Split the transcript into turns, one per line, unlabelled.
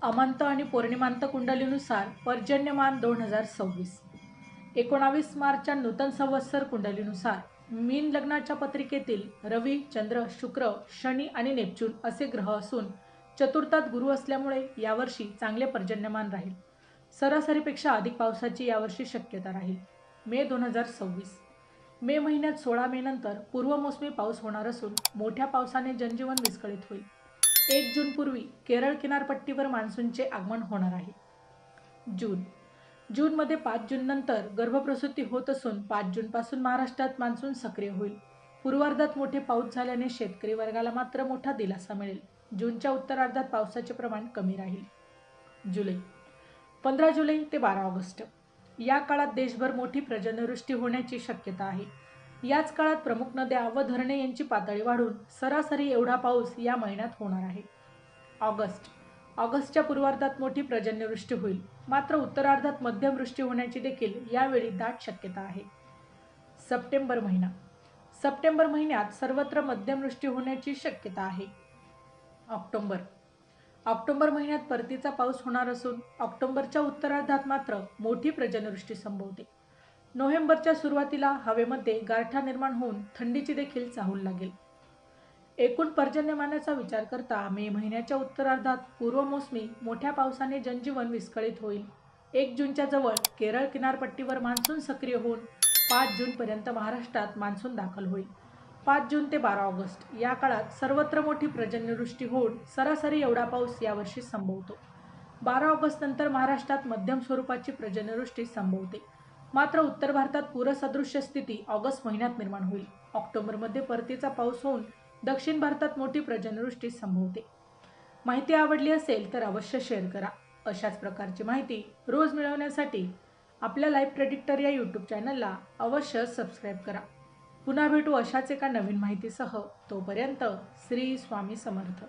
अमांत आणि पौर्णिमांत कुंडलीनुसार पर्जन्यमान 2026. 19 मार्चच्या नूतन संवत्सर कुंडलीनुसार मीन लग्नाच्या पत्रिकेतील रवी, चंद्र, शुक्र, शनी आणि नेपच्यून असे ग्रह असून चतुर्थात गुरु असल्यामुळे यावर्षी चांगले पर्जन्यमान राहील. सरासरीपेक्षा अधिक पावसाची यावर्षी शक्यता राहील. मे 2026. मे महिन्यात 16 मे नंतर पूर्वमोसमी पाऊस होणार असून मोठ्या पावसाने जनजीवन विस्कळीत होईल. 1 जून पूर्वी केरळ किनारपट्टीवर मान्सूनचे आगमन होणार आहे. जूनमध्ये 5 जून नंतर गर्भप्रसूती होत असून 5 जूनपासून महाराष्ट्रात मान्सून सक्रिय होईल. पूर्वार्धात मोठे पाऊस झाल्याने शेतकरी वर्गाला मात्र मोठा दिलासा मिळेल. जूनच्या उत्तरार्धात पावसाचे प्रमाण कमी राहील. 15 जुलै ते 12 ऑगस्ट या काळात देशभर मोठी पर्जन्यवृष्टी होण्याची शक्यता आहे. याच काळात प्रमुख नद्या व धरणे यांची पातळी वाढून सरासरी एवढा पाऊस या महिन्यात होणार आहे. ऑगस्टच्या पूर्वार्धात मोठी पर्जन्यवृष्टी होईल, मात्र उत्तरार्धात मध्यम वृष्टी होण्याची देखील यावेळी दाट शक्यता आहे. सप्टेंबर महिन्यात सर्वत्र मध्यम वृष्टी होण्याची शक्यता आहे. ऑक्टोबर महिन्यात परतीचा पाऊस होणार असून ऑक्टोबरच्या उत्तरार्धात मात्र मोठी पर्जन्यवृष्टी संभवते. नोव्हेंबरच्या सुरुवातीला हवेमध्ये गारठा निर्माण होऊन थंडीची देखील चाहूल लागेल. एकूण पर्जन्यमानाचा विचार करता मे महिन्याच्या उत्तरार्धात पूर्वमोसमी मोठ्या पावसाने जनजीवन विस्कळीत होईल. 1 जूनच्या जवळ केरळ किनारपट्टीवर मान्सून सक्रिय होऊन 5 जूनपर्यंत महाराष्ट्रात मान्सून दाखल होईल. 5 जून ते 12 ऑगस्ट या काळात सर्वत्र मोठी पर्जन्यवृष्टी होऊन सरासरी एवढा पाऊस यावर्षी संभवतो. 12 ऑगस्ट नंतर महाराष्ट्रात मध्यम स्वरूपाची पर्जन्यवृष्टी संभवते. मात्र उत्तर भारतात पूरसदृश्य स्थिती ऑगस्ट महिन्यात निर्माण होईल. ऑक्टोबरमध्ये परतीचा पाऊस होऊन दक्षिण भारतात मोठी पर्जन्यवृष्टी संभवते. माहिती आवडली असेल तर अवश्य शेअर करा. अशाच प्रकारची माहिती रोज मिळवण्यासाठी आपल्या लाईव्ह प्रेडिक्टर या यूट्यूब चॅनलला अवश्य सबस्क्राईब करा. पुन्हा भेटू अशाच एका नवीन माहितीसह. तोपर्यंत श्री स्वामी समर्थ.